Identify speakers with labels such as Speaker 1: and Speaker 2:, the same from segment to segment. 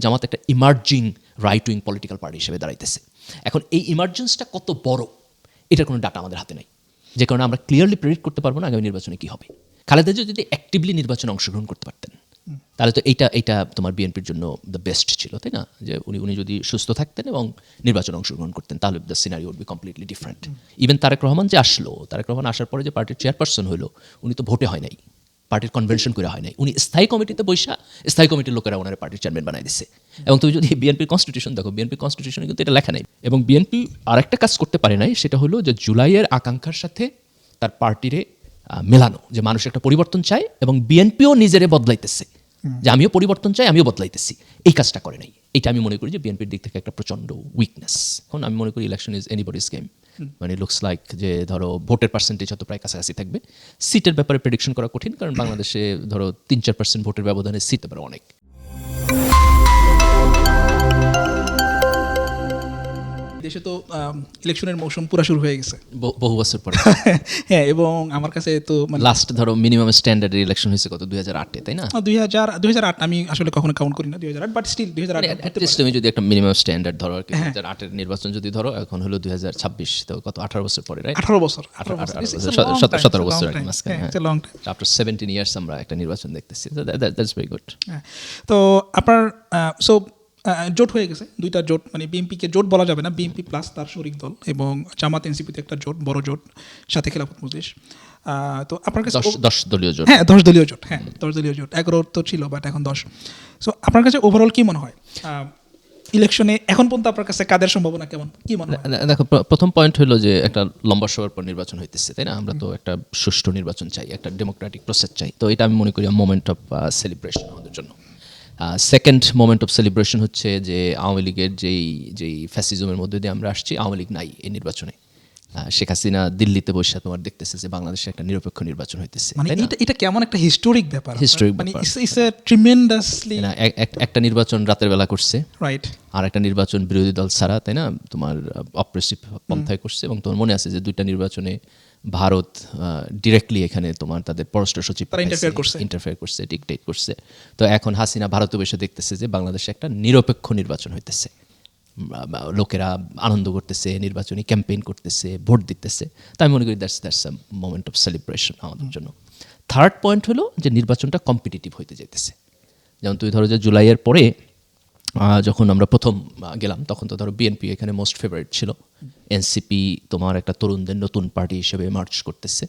Speaker 1: জামাত একটা emerging right wing political party হিসেবে দাঁড়াইতেছে। এখন এই ইমার্জেন্সটা কত বড় এটার কোনো ডাটা আমাদের হাতে নাই, যে কারণে আমরা ক্লিয়ারলি প্রেডিক্ট করতে পারবো না আগামী নির্বাচনে কী হবে। খালেদা জিয়া যদি অ্যাক্টিভলি নির্বাচনে অংশগ্রহণ করতে পারতেন তাহলে তো এইটা তোমার বিএনপির জন্য দ্য বেস্ট ছিল, তাই না? যে উনি যদি সুস্থ থাকতেন এবং নির্বাচনে অংশগ্রহণ করতেন তাহলে the scenario would be completely different. Even Tarique Rahman যে আসলো, তারেক রহমান আসার পরে যে পার্টির চেয়ারপারসন হলো, উনি তো ভোটে হয় নাই, পার্টির কনভেনশন করে হয় নাই, উনি স্থায়ী কমিটিতে বৈশা স্থায়ী কমিটির লোকেরা ওনার পার্টির চেয়ারম্যান বানাই দিচ্ছে। এবং তুমি যদি বিএনপির কনস্টিটিউশন দেখো, বিএনপির কনস্টিটিউশনে কিন্তু এটা লেখা নেই। এবং বিএনপি আরেকটা কাজ করতে পারে নাই, সেটা হলো যে জুলাইয়ের আকাঙ্ক্ষার সাথে তার পার্টিরে মেলানো, যে মানুষ একটা পরিবর্তন চায় এবং বিএনপিও নিজেরে বদলাইতেছে, যে আমিও পরিবর্তন চাই, আমিও বদলাইতেছি, এই কাজটা করে নাই। এটা আমি মনে করি যে বিএনপির দিক থেকে একটা প্রচণ্ড উইকনেস। এখন আমি মনে করি ইলেকশন ইজ এনিবডিজ গেম। মানে লুকস লাইক যে ধরো ভোটের পার্সেন্টেজ হয়তো প্রায় কাছাকাছি থাকবে, সিটের ব্যাপারে প্রেডিকশন করা কঠিন, কারণ বাংলাদেশে ধরো 3-4% ভোটের ব্যবধানে সিট ব্যাপারে অনেক।
Speaker 2: দেশে তো ইলেকশনের মৌসুম পুরো শুরু হয়ে গেছে
Speaker 1: বহু বছর পরে।
Speaker 2: হ্যাঁ, এবং আমার কাছে তো
Speaker 1: লাস্ট ধরো মিনিমাম স্ট্যান্ডার্ডের ইলেকশন হয়েছে কত 2008-এ, তাই না?
Speaker 2: 2008 আমি আসলে কখনো কাউন্ট করি না 2008, বাট স্টিল 2008
Speaker 1: তুমি যদি একটা মিনিমাম স্ট্যান্ডার্ড ধরো আর কি, 2008-এর নির্বাচন যদি ধরো, এখন হলো 2026, তো কত 18 বছর পরে, রাইট?
Speaker 2: 18 বছর
Speaker 1: 17 বছর আর কি মাঝখানে।
Speaker 2: লং
Speaker 1: আফটার 17 ইয়ার্স আমরা একটা নির্বাচন দেখতেছি, দ্যাটস ভেরি গুড।
Speaker 2: তো আপনার জোট হয়ে গেছে, দুইটা জোট, মানে বিএনপিকে জোট বলা যাবে না, বিএনপি প্লাস তার শরিক দল এবং জামাত এনসিপিতে একটা জোট, বড় জোট, সাথে খেলাফত মজলিস। তো আপনার কাছে
Speaker 1: 10 দলীয় জোট।
Speaker 2: হ্যাঁ, 10 দলীয় জোট, হ্যাঁ 10 দলীয় জোট, 11 তো ছিল বাট এখন 10। সো আপনার কাছে ওভারঅল কি মনে হয় ইলেকশনে এখন পর্যন্ত আপনার কাছে কাদের সম্ভাবনা কেমন, কি মনে হয়?
Speaker 1: দেখো, প্রথম পয়েন্ট হলো যে একটা লম্বা সময়ের পর নির্বাচন হইতেছে, তাই না? আমরা তো একটা সুষ্ঠু নির্বাচন চাই, একটা ডেমোক্রেটিক প্রসেস চাই। তো এটা আমি মনে করি মোমেন্ট অফ সেলিব্রেশন আমাদের জন্য। সেকেন্ড মোমেন্ট অফ সেলিব্রেশন হচ্ছে যে আওয়ামী লীগের যেই ফ্যাসিজমের মধ্যে দিয়ে আমরা আসছি, আওয়ামী লীগ নাই এই নির্বাচনে। শেখ হাসিনা দিল্লিতে বসে তোমার দেখতেছে যে বাংলাদেশে একটা নিরপেক্ষ নির্বাচন হইতেছে।
Speaker 2: মানে এটা কেমন একটা হিস্টোরিক ব্যাপার, মানে
Speaker 1: ব্যাপার।
Speaker 2: ইটস এ ট্রিমেন্ডাসলি,
Speaker 1: একটা নির্বাচন রাতের বেলা করছে,
Speaker 2: রাইট,
Speaker 1: আর একটা নির্বাচন বিরোধী দল ছাড়া, তাই না? তোমার অপ্রেসিভ পন্থায় করছে। এবং তোমার মনে আছে যে দুইটা নির্বাচনে ভারত ডিরেক্টলি এখানে তোমার তাদের পররাষ্ট্র সচিব ইন্টারফেয়ার করছে, ডিকটেট করছে। তো এখন হাসিনা ভারতে বসে দেখতেছে যে বাংলাদেশে একটা নিরপেক্ষ নির্বাচন হইতেছে, লোকেরা আনন্দ করতেছে, নির্বাচনী ক্যাম্পেইন করতেছে, ভোট দিতেছে। তাই আমি মনে করি that's a moment of celebration আমাদের জন্য। থার্ড পয়েন্ট হলো যে নির্বাচনটা কম্পিটিটিভ হইতে যেতেছে। যেমন তুই ধরো যে জুলাইয়ের পরে যখন আমরা প্রথম গেলাম, তখন তো ধরো বিএনপি এখানে মোস্ট ফেভারিট ছিল, এনসিপি তোমার একটা তরুণদের নতুন পার্টি হিসেবে মার্চ করতেছে,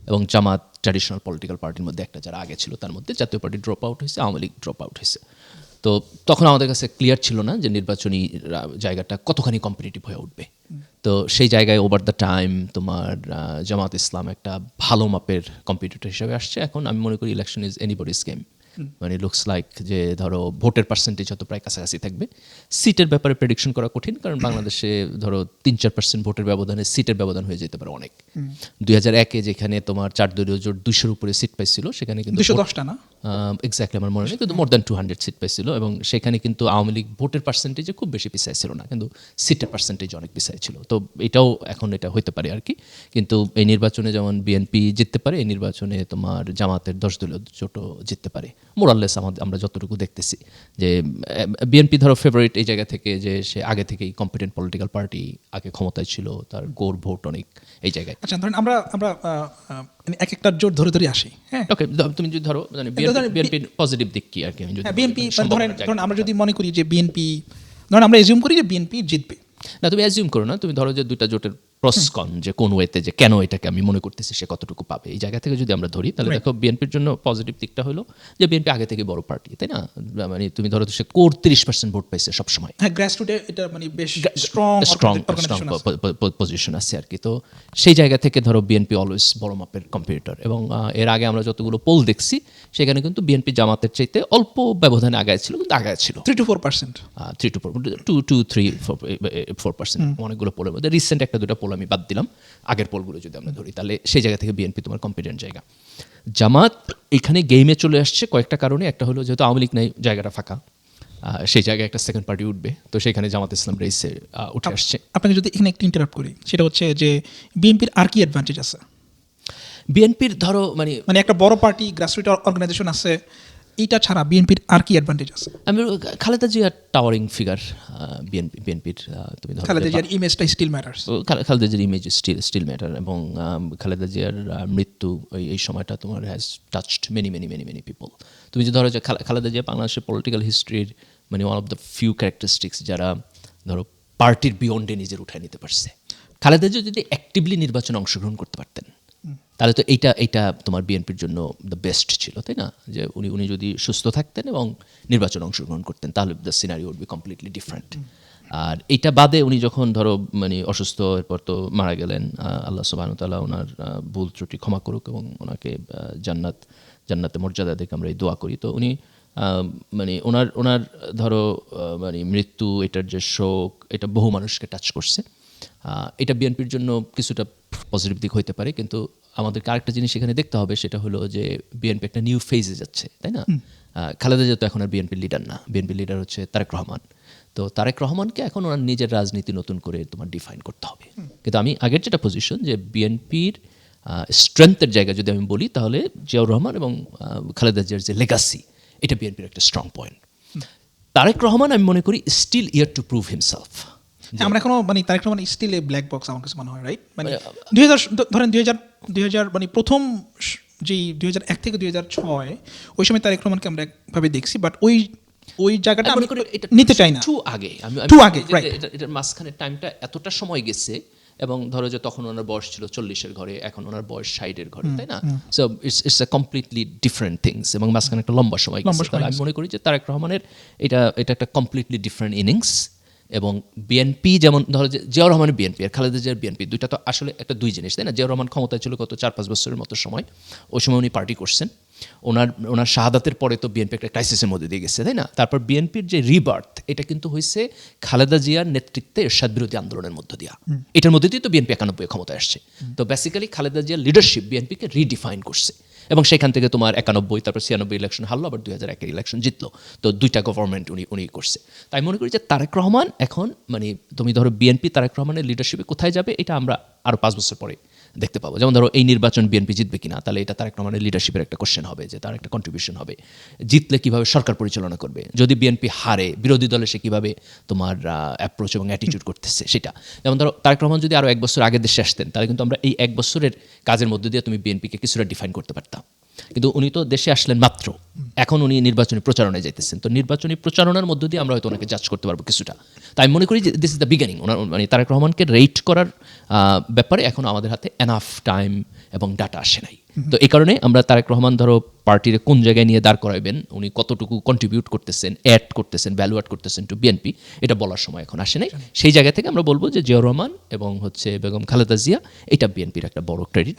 Speaker 1: এবং জামাত ট্র্যাডিশনাল পলিটিক্যাল পার্টির মধ্যে একটা যারা আগে ছিল, তার মধ্যে জাতীয় পার্টি ড্রপ আউট হয়েছে, আওয়ামী লীগ ড্রপ আউট হয়েছে। তো তখন আমাদের কাছে ক্লিয়ার ছিল না যে নির্বাচনী জায়গাটা কতখানি কম্পিটিটিভ হয়ে উঠবে। তো সেই জায়গায় ওভার দ্য টাইম তোমার জামাত ইসলাম একটা ভালো মাপের কম্পিটিটর হিসেবে আসছে। এখন আমি মনে করি ইলেকশন ইজ এনিবডিজ গেম। মানে লুকস লাইক যে ধরো ভোটের পার্সেন্টেজ হয়তো প্রায় কাছাকাছি থাকবে, সিটের ব্যাপারে প্রেডিকশন করা কঠিন, কারণ বাংলাদেশে ধরো 3-4% ভোটের ব্যবধানে সিটের ব্যবধান হয়ে যেতে পারে অনেক। 2001-এ যেখানে তোমার 4 দলীয় জোট 200-র উপরে সিট পাইছিল, সেখানে কিন্তু
Speaker 2: 210টা না
Speaker 1: এক্স্যাক্টলি আমার মনে নেই, কিন্তু মোর দ্যান 200 সিট পাইছিল। এবং সেখানে কিন্তু আওয়ামী লীগ ভোটের পার্সেন্টেজে খুব বেশি পিছায় ছিল না, কিন্তু সিটের পার্সেন্টেজ অনেক পিছায় ছিল। তো এটাও এখন এটা হইতে পারে আর কি। কিন্তু এই নির্বাচনে যেমন বিএনপি জিততে পারে, এই নির্বাচনে তোমার জামাতের 10 দলীয় জোটও জিততে পারে মোরাললেস। আমরা যতটুকু দেখতেছি যে বিএনপি ধরো ফেভারিট এই জায়গা থেকে যে সে আগে থেকেই কম্পিটেন্ট পলিটিক্যাল পার্টি, আগে ক্ষমতায় ছিল, তার কোর ভোট অনেক এই জায়গায়।
Speaker 2: আচ্ছা, ধরেন আমরা এক একটা জোট ধরে আসি। হ্যাঁ,
Speaker 1: ওকে, তুমি যদি ধরো বিএনপির পজিটিভ দিক কি আর কি, আমি যদি
Speaker 2: বিএনপি ধরেন আমরা যদি মনে করি যে বিএনপি, ধরেন আমরা এজিউম করি যে বিএনপি জিতবে,
Speaker 1: না তুমি অ্যাজিউম করো না, তুমি ধরো যে দুইটা জোটের প্রসকন যে কোন ওয়েতে, যে কেন এটাকে আমি মনে করতেছি সে কতটুকু পাবে, এই জায়গা থেকে যদি আমরা ধরি, তাহলে দেখো বিএনপির জন্য পজিটিভ দিকটা হলো যে বিএনপি আগে থেকে বড় পার্টি, তাই না? মানে তুমি ধরো সে কোর 30% ভোট পাইছে সবসময়,
Speaker 2: হ্যাঁ, গ্রাসরুটে এটা মানে বেশ স্ট্রং
Speaker 1: পজিশন আছে আর কি। তো সেই জায়গা থেকে ধরো বিএনপি অলওয়েজ বড় মাপের কম্পিটিটর। এবং এর আগে আমরা যতগুলো পোল দেখছি সেখানে কিন্তু বিএনপি জামাতের চাইতে অল্প ব্যবধানে আগায় ছিল, কিন্তু আগায় ছিল
Speaker 2: 3-4%,
Speaker 1: 3-4% অনেকগুলো পোলের মধ্যে। রিসেন্ট একটা দুটো পোল আমি বাদ দিলাম, আগের পোলগুলো যদি আমরা ধরি, তাহলে সেই জায়গা থেকে বিএনপি তোমার কম্পিটেন্ট জায়গা। জামাত এখানে গেমে চলে আসছে কয়েকটা কারণে। একটা হলো যেহেতু আওয়ামী লীগ নাই, জায়গাটা ফাঁকা, সেই জায়গায় একটা সেকেন্ড পার্টি উঠবে, তো সেখানে জামাত ইসলাম রেসে উঠে আসছে।
Speaker 2: আপনাকে যদি এখানে একটু ইন্টারাপ্ট করি, সেটা হচ্ছে যে বিএনপির আর কি অ্যাডভান্টেজ আছে?
Speaker 1: বিএনপির ধরো মানে
Speaker 2: একটা বড় পার্টি, গ্রাসরুট অর্গানাইজেশন আছে, এইটা ছাড়া বিএনপির আর কি অ্যাডভান্টেজ আছে?
Speaker 1: আমি খালেদা জিয়া টাওয়ারিং ফিগার বিএনপির তুমি ধরো
Speaker 2: খালেদা জিয়ার ইমেজটা স্টিল ম্যাটার্স।
Speaker 1: খালেদা জিয়ার ইমেজ স্টিল ম্যাটার, এবং খালেদা জিয়ার মৃত্যু এই সময়টা তোমার হ্যাজ টাচড মেনি পিপল। তুমি যে ধরো যে খালেদা জিয়া বাংলাদেশের পলিটিক্যাল হিস্ট্রির মানে one of the few characteristics যারা ধরো পার্টির বিয়ন্ডে নিজের উঠায় নিতে পারছে। খালেদা জিয়া যদি অ্যাক্টিভলি নির্বাচনে অংশগ্রহণ করতে পারতেন তাহলে তো এইটা তোমার বিএনপির জন্য দ্য বেস্ট ছিল, তাই না? যে উনি যদি সুস্থ থাকতেন এবং নির্বাচনে অংশগ্রহণ করতেন তাহলে the scenario would be completely different. আর এইটা বাদে উনি যখন ধরো মানে অসুস্থ, এরপর তো মারা গেলেন, আল্লাহ সুবহানাহু ওয়া তাআলা ওনার ভুল ত্রুটি ক্ষমা করুক এবং ওনাকে জান্নাতে মর্যাদা দেখে আমরা এই দোয়া করি। তো উনি মানে ওনার ধরো মানে মৃত্যু, এটার যে শোক, এটা বহু মানুষকে টাচ করছে। এটা বিএনপির জন্য কিছুটা পজিটিভ দিক হইতে পারে, কিন্তু আমাদেরকে আরেকটা জিনিস এখানে দেখতে হবে, সেটা হলো যে বিএনপি একটা নিউ ফেজে যাচ্ছে, তাই না? খালেদা জিয়া তো এখন আর বিএনপির লিডার না, বিএনপির লিডার হচ্ছে তারেক রহমান। তো তারেক রহমানকে এখন ওনার নিজের রাজনীতি নতুন করে তোমার ডিফাইন করতে হবে। কিন্তু আমি আগের যেটা পজিশন যে বিএনপির স্ট্রেংথের জায়গা যদি আমি বলি তাহলে জিয়াউর রহমান এবং খালেদা জিয়ার যে লেগাসি, এটা বিএনপির একটা স্ট্রং পয়েন্ট। তারেক রহমান আমি মনে করি still yet to prove himself.
Speaker 2: আমরা এখনো মানে Tarique Rahman still a black box আমার কাছে মনে হয়, রাইট? মানে 2000 ধরেন 2000 মানে প্রথম যেই 2001 থেকে 2006 ওই সময় তারেক রহমানকে আমরা একভাবে দেখছি, বাট ওই জায়গাটা আমি নিতে চাই না।
Speaker 1: টু আগে এটার মাঝখানে টাইমটা এতটা সময় গেছে, এবং ধরো যে তখন ওনার বয়স ছিল 40-এর ঘরে, এখন ওনার বয়স 60-এর ঘরে, তাই না? So it's a completely different things, এবং মাঝখানে একটা লম্বা সময় গেছে। আমি মনে করি যে তারেক রহমানের এটা একটা কমপ্লিটলি ডিফারেন্ট ইনিংস। এবং বিএনপি যেমন ধরো যে জিয়াউর রহমানের বিএনপি আর খালেদা জিয়ার বিএনপি দুইটা তো আসলে একটা দুই জিনিস, তাই না? জিয়াউর রহমান ক্ষমতায় ছিল গত 4-5 বছরের মতো সময়, ওই সময় উনি পার্টি করছেন। ওনার শাহাদাতেের পরে তো বিএনপি একটা ক্রাইসিসের মধ্যে দিয়ে গেছে, তাই না? তারপর বিএনপির যে রিবার্থ, এটা কিন্তু হয়েছে খালেদা জিয়ার নেতৃত্বে এরশাদ বিরোধী আন্দোলনের মধ্য দিয়া। এটার মধ্যে দিয়ে তো বিএনপি 91 ক্ষমতায় আসছে। তো বেসিক্যালি খালেদা জিয়ার লিডারশিপ বিএনপিকে রিডিফাইন করছে, এবং সেখান থেকে তোমার 91, তারপর 96 ইলেকশন হারলো, আবার 2001 ইলেকশন জিতলো। তো দুইটা গভর্নমেন্ট উনি করছে। তাই মনে করি যে তারেক রহমান এখন মানে তুমি ধরো বিএনপি তারেক রহমানের লিডারশিপে কোথায় যাবে, এটা আমরা আরও 5 বছর পরে দেখতে পাবো। যেমন ধরো এই নির্বাচন বিএনপি জিতবে কিনা, তাহলে এটা তারেক রহমানের লিডারশিপের একটা কোশ্চেন হবে, যে তার একটা কন্ট্রিবিউশন হবে। জিতলে কিভাবে সরকার পরিচালনা করবে, যদি বিএনপি হারে বিরোধী দলে সে কিভাবে তোমার অ্যাপ্রোচ এবং অ্যাটিটিউড করতেছে সেটা। যেমন ধরো তারেক রহমান যদি আরও 1 বছর আগে দেশে আসতেন, তাহলে কিন্তু আমরা এই 1 বছরের কাজের মধ্যে দিয়ে তুমি বিএনপিকে কিছুটা ডিফাইন করতে পারতাম। কিন্তু উনি তো দেশে আসলেন মাত্র, এখন উনি নির্বাচনী প্রচারণায় যাইতেছেন। তো নির্বাচনী প্রচারণার মধ্য দিয়ে আমরা হয়তো ওনাকে জাজ করতে পারবো কিছুটা। তাই আমি মনে করি যে দিস ইজ দ্য বিগিনিং। ওনার মানে তারেক রহমানকে রেট করার ব্যাপারে এখন আমাদের হাতে এনাফ টাইম এবং ডাটা আসে নাই। তো এই কারণে আমরা তারেক রহমান ধরো পার্টির কোন জায়গায় নিয়ে দাঁড় করাবেন, উনি কতটুকু কন্ট্রিবিউট করতেছেন, অ্যাড করতেছেন, ভ্যালু অ্যাড করতেছেন টু বিএনপি, এটা বলার সময় এখন আসে নাই। সেই জায়গা থেকে আমরা বলবো যে জিয়াউর রহমান এবং হচ্ছে বেগম খালেদা জিয়া, এটা বিএনপির একটা বড় ক্রেডিট।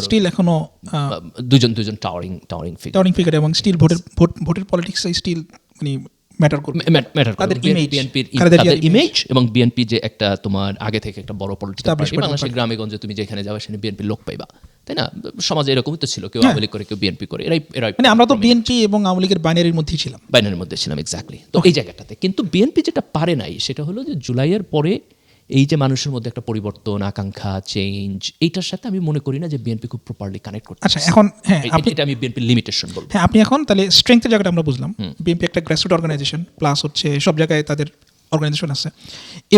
Speaker 2: স্টিল এখনো
Speaker 1: দুজন টাওয়ারিং
Speaker 2: ফিগার, এবং স্টিল ভোটের পলিটিক্স স্টিল মানে ম্যাটার করবে তাদের
Speaker 1: ইমেজ, এবং বিএনপি যে একটা তোমার আগে থেকে একটা বড় পলিটিক্যাল পার্টি। বাংলাদেশের গ্রামে গঞ্জে তুমি যেখানে যাবে সেখানে বিএনপির লোক পাইবা, তাই না? সমাজে এরকমই তো ছিল, কেউ আওয়ামী লীগ করে, কেউ বিএনপি করে, এরাই
Speaker 2: মানে আমরা তো বিএনপি এবং আওয়ামী লীগের বাইনারির মধ্যেই ছিলাম,
Speaker 1: এক্স্যাক্টলি। তো এই জায়গাটাতে কিন্তু বিএনপি যেটা পারে নাই সেটা হলো যে জুলাইয়ের পরে এই যে মানুষের মধ্যে একটা পরিবর্তন, আকাঙ্ক্ষা, চেঞ্জ, এইটার সাথে আমি মনে করি না যে বিএনপি খুব প্রপারলি কানেক্ট করতে।
Speaker 2: আচ্ছা, এখন
Speaker 1: এটা আমি বিএনপির লিমিটেশন বলবো।
Speaker 2: হ্যাঁ, আপনি এখন তাহলে স্ট্রেংথের জায়গাটা আমরা বুঝলাম। বিএনপি একটা গ্রাসরুট অর্গানাইজেশন, প্লাস হচ্ছে সব জায়গায় তাদের অর্গানাইজেশন আছে,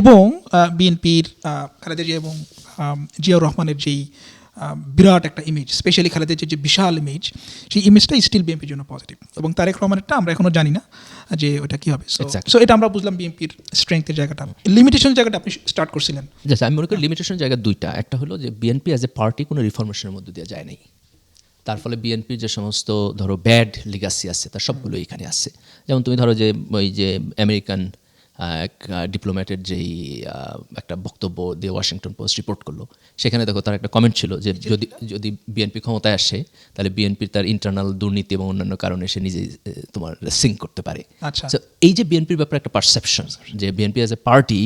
Speaker 2: এবং বিএনপির খালেদা জিয়া এবং জিয়াউর রহমানের যেই বিরাট একটা ইমেজ, স্পেশালি খালেদা জিয়ার যে বিশাল ইমেজ, সেই ইমেজটা স্টিল বিএনপির জন্য পজিটিভ। এবং তারেক রহমানেরটা আমরা এখনো জানি না যে ওটা কী হবে। সো এটা আমরা বুঝলাম বিএনপির স্ট্রেংথের জায়গাটা। লিমিটেশন জায়গাটা আপনি স্টার্ট করছিলেন।
Speaker 1: আমি মনে করি লিমিটেশন জায়গা দুইটা। একটা হলো যে বিএনপি অ্যাজ এ পার্টি কোনো রিফরমেশনের মধ্যে দিয়ে যায় নাই, তার ফলে বিএনপির যে সমস্ত ধরো ব্যাড লিগাসি আছে তার সবগুলো এখানে আছে। যেমন তুমি ধরো যে ওই যে আমেরিকান এক ডিপ্লোম্যাটের যেই একটা বক্তব্য দিয়ে ওয়াশিংটন পোস্ট রিপোর্ট করলো, সেখানে দেখো তার একটা কমেন্ট ছিল যে যদি বিএনপি ক্ষমতায় আসে তাহলে বিএনপির তার ইন্টারনাল দুর্নীতি এবং অন্যান্য কারণে সে নিজেই তোমার সিঙ্ক করতে পারে। তো এই যে বিএনপির ব্যাপারে একটা পারসেপশন যে বিএনপি অ্যাজ এ পার্টি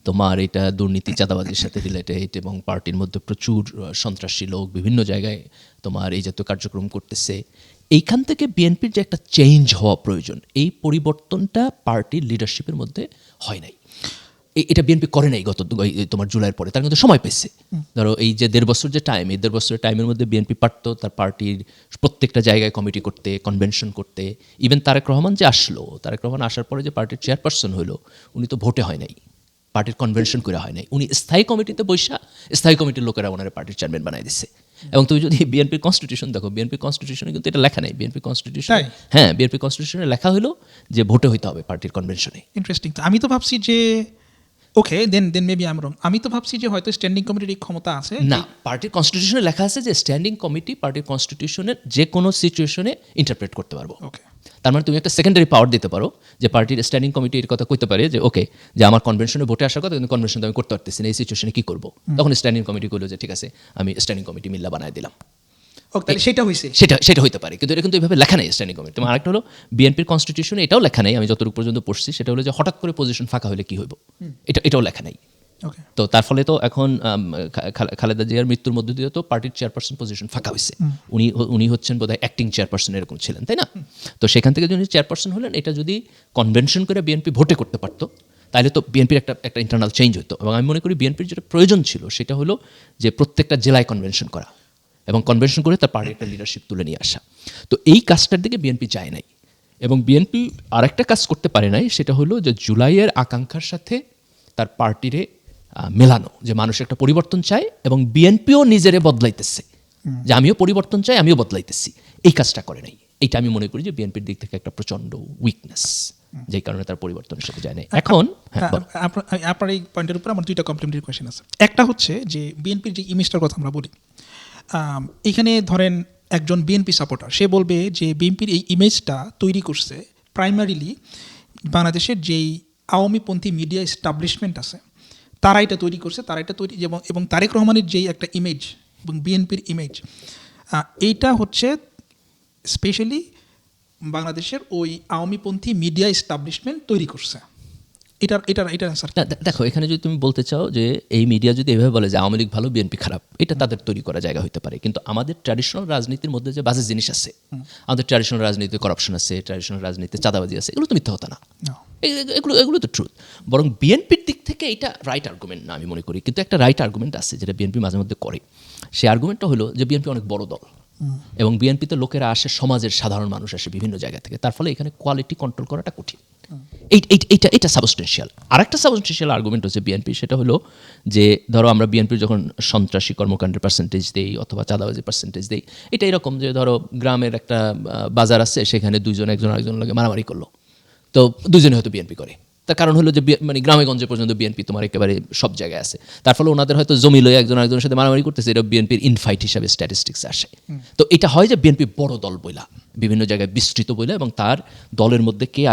Speaker 1: তোমার এটা দুর্নীতি, চাঁদাবাজির সাথে রিলেটেড, এবং পার্টির মধ্যে প্রচুর সন্ত্রাসী লোক বিভিন্ন জায়গায় তোমার এই জাতীয় কার্যক্রম করতেছে, এইখান থেকে বিএনপির যে একটা চেঞ্জ হওয়া প্রয়োজন, এই পরিবর্তনটা পার্টির লিডারশিপের মধ্যে হয় নাই। এটা বিএনপি করে নাই তোমার জুলাইয়ের পরে, তার কিন্তু সময় পেয়েছে। ধরো এই যে 1.5 বছর যে টাইম, এই 1.5 বছরের টাইমের মধ্যে বিএনপি পারত তার পার্টির প্রত্যেকটা জায়গায় কমিটি করতে, কনভেনশন করতে। ইভেন তারেক রহমান যে আসলো, তারেক রহমান আসার পরে যে পার্টির চেয়ারপারসন হলো, উনি তো ভোটে হয় নাই, পার্টির কনভেনশন করে হয় নাই, উনি স্থায়ী কমিটিতে বৈশা স্থায়ী কমিটির লোকেরা ওনারা পার্টির চেয়ারম্যান বানাই দিচ্ছে। এবং তুমি যদি বিএনপির কনস্টিটিউশন দেখো, বিএনপির কনস্টিটিউশনে কিন্তু এটা লেখা নেই। বিএনপি কনস্টিটিউশন, হ্যাঁ, বিএনপি কনস্টিটিউশনে লেখা হলো যে ভোটে হইতে হবে পার্টির কনভেনশনে।
Speaker 2: ইন্টারেস্টিং। আমি তো ভাবছি যে ওকে, দেন মেবি আই এম রং। আমি তো ভাবছি যে হয়তো স্ট্যান্ডিং কমিটির এই ক্ষমতা আছে।
Speaker 1: না, পার্টির কনস্টিটিউশনে লেখা আছে যে স্ট্যান্ডিং কমিটি পার্টির কনস্টিটিউশনের যে কোনো সিচুয়েশনে ইন্টারপ্রেট করতে পারবো।
Speaker 2: ওকে,
Speaker 1: তার মানে তুমি একটা সেকেন্ডারি পাওয়ার দিতে পারো যে পার্টির স্ট্যান্ডিং কমিটি এর কথা কইতে পারে যে ওকে, যে আমার কনভেনশনে ভোটে আসার কথা, কিন্তু কনভেনশন আমি করতে পারতেছি না, এই সিচুয়েশনে কী করবো? তখন স্ট্যান্ডিং কমিটি করলো যে ঠিক আছে, আমি স্ট্যান্ডিং কমিটি মিল্লা বানায় দিলাম।
Speaker 2: ওকে, তাহলে সেটা হয়েছে,
Speaker 1: সেটা হইতে পারে, কিন্তু এটা কিন্তু এইভাবে লেখা নেই স্ট্যান্ডিং কমিটি। তোমার আরেকটা হলো বিএনপির কনস্টিটিউশনে এটাও লেখা নেই, আমি যতটুকু পর্যন্ত পড়ছি, সেটা হলো যে হঠাৎ করে পজিশন ফাঁকা হলে কি হইব, এটাও লেখা নেই।
Speaker 2: ওকে,
Speaker 1: তো তার ফলে তো এখন খালেদা জিয়ার মৃত্যুর মধ্য দিয়ে তো পার্টির চেয়ারপারসন পজিশন ফাঁকা হয়েছে। উনি হচ্ছেন বোধহয় অ্যাক্টিং চেয়ারপারসন এরকম ছিলেন, তাই না? তো সেখান থেকে যদি চেয়ারপারসন হলেন, এটা যদি কনভেনশন করে বিএনপি ভোটে করতে পারতো, তাহলে তো বিএনপির একটা ইন্টারনাল চেঞ্জ হতো। এবং আমি মনে করি বিএনপির যেটা প্রয়োজন ছিল সেটা হলো যে প্রত্যেকটা জেলায় কনভেনশন করা এবং কনভেনশন করে তার পার্টির একটা লিডারশিপ তুলে নিয়ে আসা। তো এই কাজটার দিকে বিএনপি যায় নাই। এবং বিএনপি আরেকটা কাজ করতে পারে নাই, সেটা হলো যে জুলাইয়ের আকাঙ্ক্ষার সাথে তার পার্টিরে মেলানো, যে মানুষ একটা পরিবর্তন চায় এবং বিএনপিও নিজেরে বদলাইতেছে, যে আমিও পরিবর্তন চাই, আমিও বদলাইতেছি। এই কাজটা করে নাই। এইটা আমি মনে করি যে বিএনপির দিক থেকে একটা প্রচণ্ড উইকনেস, যেই কারণে তার পরিবর্তনের সাথে যায় না। এখন
Speaker 2: আপনার এই পয়েন্টের উপর আমার দুইটা কমপ্লিমেন্টারি কোয়েশ্চেন আছে। একটা হচ্ছে যে বিএনপির যে ইমেজটার কথা আমরা বলি, এখানে ধরেন একজন বিএনপি সাপোর্টার, সে বলবে যে বিএনপির এই ইমেজটা তৈরি করছে প্রাইমারিলি বাংলাদেশের যেই আওয়ামীপন্থী মিডিয়া এস্টাবলিশমেন্ট আছে, তারা এটা তৈরি করছে, তারা এটা তৈরি, এবং তারেক রহমানের যেই একটা ইমেজ এবং বিএনপির ইমেজ, এইটা হচ্ছে স্পেশালি বাংলাদেশের ওই আওয়ামীপন্থী মিডিয়া এস্টাবলিশমেন্ট তৈরি করছে। এটা স্যার,
Speaker 1: দেখো, এখানে যদি তুমি বলতে চাও যে এই মিডিয়া যদি এভাবে বলে যে আওয়ামী লীগ ভালো, বিএনপি খারাপ, এটা তাদের তৈরি করা জায়গা হতে পারে। কিন্তু আমাদের ট্র্যাডিশনাল রাজনীতির মধ্যে যে বাজে জিনিস আছে, আমাদের ট্র্যাডিশনাল রাজনীতিতে করাপশন আছে, ট্র্যাডিশনাল রাজনীতিতে চাঁদাবাজি আছে, এগুলো তো মিথ্যা হতো না, এগুলো তো ট্রুথ। বরং বিএনপির দিক থেকে এটা রাইট আর্গুমেন্ট না আমি মনে করি। কিন্তু একটা রাইট আর্গুমেন্ট আছে যেটা বিএনপি মাঝে মধ্যে করে। সেই আর্গুমেন্টটা হলো যে বিএনপি অনেক বড় দল এবং বিএনপিতে লোকেরা আসে, সমাজের সাধারণ মানুষ আসে বিভিন্ন জায়গা থেকে, তার ফলে এখানে কোয়ালিটি কন্ট্রোল করাটা কঠিন। এটা সাবস্টেন্সিয়াল। আর একটা সাবস্টেন্সিয়াল আর্গুমেন্ট হচ্ছে বিএনপি, সেটা হলো যে ধরো আমরা বিএনপির যখন সন্ত্রাসী কর্মকাণ্ডের পার্সেন্টেজ দেই অথবা চাঁদাবাজির পার্সেন্টেজ দেই, এটা এরকম যে ধরো গ্রামের একটা বাজার আছে, সেখানে একজন আরেকজন লাগে মারামারি করলো, তো দুজনে হয়তো বিএনপি করে। তার কারণ হলো যে মানে গ্রামে গঞ্জে পর্যন্ত বিএনপি তোমার একেবারে সব জায়গায় আছে। তার ফলে ওনাদের হয়তো জমি লয়ে একজন আরেকজনের সাথে মারামারি করতেছে, এটা বিএনপির ইনফাইট হিসাবে স্ট্যাটিস্টিক্স আসে। তো এটা হয় যে বিএনপি বড় দল বইলা, বিভিন্ন জায়গায় বিস্তৃত বইলা, এবং তার দলের মধ্যে কে